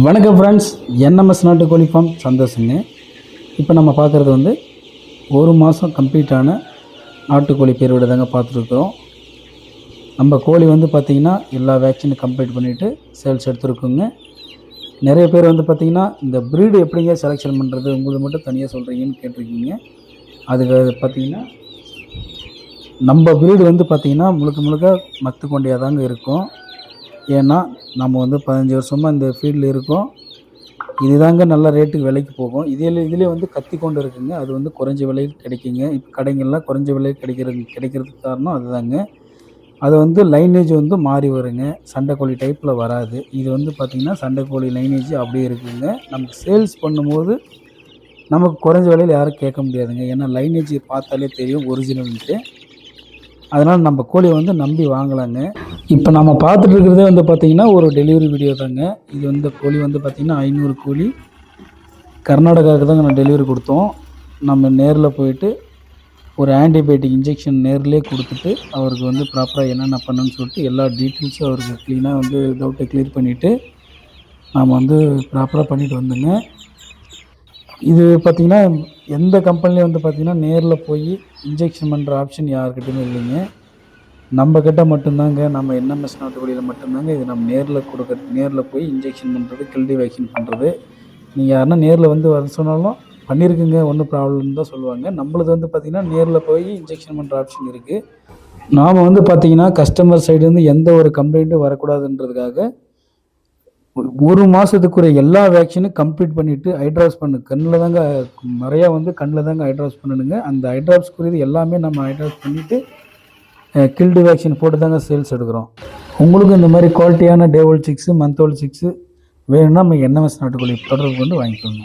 வணக்கம் friends, NMS நாட்டுக்கோழி form சந்தோஷங்க. இப்போ நம்ம பார்க்குறது வந்து ஒரு மாதம் கம்ப்ளீட்டான நாட்டுக்கோழி பேரோட தாங்க பார்த்துருக்குறோம். நம்ம கோழி வந்து பார்த்திங்கன்னா எல்லா வேக்சினும் கம்ப்ளீட் பண்ணிவிட்டு சேல்ஸ் எடுத்துருக்குங்க. நிறைய பேர் வந்து பார்த்திங்கன்னா இந்த ப்ரீடு எப்படிங்க செலெக்ஷன் பண்ணுறது உங்களுக்கு மட்டும் தனியாக சொல்கிறீங்கன்னு கேட்டிருக்கீங்க. அதுக்கு பார்த்திங்கன்னா நம்ம ப்ரீடு வந்து பார்த்திங்கன்னா முழுக்க மத்து கொண்டையாக தாங்க இருக்கும். ஏன்னா நம்ம வந்து 15 வருஷமாக இந்த ஃபீல்டில் இருக்கோம். இதுதாங்க நல்ல ரேட்டுக்கு விலைக்கு போகும். இதிலே வந்து கத்தி கொண்டு இருக்குங்க. அது வந்து குறைஞ்ச விலைக்கு கிடைக்குங்க. இப்போ கடைங்கள்லாம் குறைஞ்ச விலைக்கு கிடைக்கிறதுக்கு காரணம் அதுதாங்க. அது வந்து லைனேஜ் வந்து மாறி வருங்க. சண்டைக்கோழி டைப்பில் வராது. இது வந்து பார்த்திங்கன்னா சண்டைக்கோழி லைனேஜ் அப்படியே இருக்குங்க. நமக்கு சேல்ஸ் பண்ணும்போது நமக்கு குறைஞ்ச விலையில் யாரும் கேட்க முடியாதுங்க. ஏன்னா லைனேஜ் பார்த்தாலே தெரியும் ஒரிஜினல்ன்ட்டு. அதனால் நம்ம கோழியை வந்து நம்பி வாங்கலாங்க. இப்போ நம்ம பார்த்துட்டு இருக்கிறதே வந்து பார்த்திங்கன்னா ஒரு டெலிவரி வீடியோ தாங்க. இது வந்து கோழி வந்து பார்த்திங்கன்னா 500 கோழி கர்நாடகாவுக்கு தாங்க நான் டெலிவரி கொடுத்தோம். நம்ம நேரில் போயிட்டு ஒரு ஆன்டிபயோட்டிக் இன்ஜெக்ஷன் நேர்லேயே கொடுத்துட்டு அவருக்கு வந்து ப்ராப்பராக என்னென்ன பண்ணணும்னு சொல்லிட்டு எல்லா டீட்டெயில்ஸும் அவருக்கு க்ளீனாக வந்து டவுட்டை கிளியர் பண்ணிவிட்டு நாம் வந்து ப்ராப்பராக பண்ணிட்டு வந்தோங்க. இது பார்த்திங்கன்னா எந்த கம்பெனிலையும் வந்து பார்த்திங்கன்னா நேரில் போய் இன்ஜெக்ஷன் பண்ணுற ஆப்ஷன் யாருக்கிட்டையுமே இல்லைங்க. நம்மக்கிட்ட மட்டும்தாங்க, நம்ம என்எம்எஸ் நாட்டுக்கோழியில் மட்டும்தாங்க இது நம்ம நேரில் போய் இன்ஜெக்ஷன் பண்ணுறது, கில்டி வேக்சின் பண்ணுறது. நீங்கள் யாருன்னா நேரில் வந்து வர சொன்னாலும் பண்ணியிருக்குங்க, ஒன்றும் ப்ராப்ளம்னு தான் சொல்லுவாங்க. நம்மளது வந்து பார்த்திங்கன்னா நேரில் போய் இன்ஜெக்ஷன் பண்ணுற ஆப்ஷன் இருக்குது. நாம் வந்து பார்த்திங்கன்னா கஸ்டமர் சைடு வந்து எந்த ஒரு கம்ப்ளைண்ட்டும் வரக்கூடாதுன்றதுக்காக ஒரு மாதத்துக்குரிய எல்லா வேக்சினும் கம்ப்ளீட் பண்ணிவிட்டு ஐட்ராப்ஸ் கண்ணில் தாங்க நிறையா வந்து கண்ணில் தாங்க ஐட்ராப்ஸ் பண்ணணுங்க. அந்த ஐட்ராப்ஸ்க்குரியது எல்லாமே நம்ம ஐட்ராப்ஸ் பண்ணிவிட்டு கில்டு வேக்சின் போட்டு தாங்க சேல்ஸ் எடுக்கிறோம். உங்களுக்கு இந்த மாதிரி குவாலிட்டியான day old six month old six வேணும்னா நம்ம என்எம்எஸ் நாட்டுக்கோழி தொடர்பு கொண்டு வாங்கிக்கோங்க.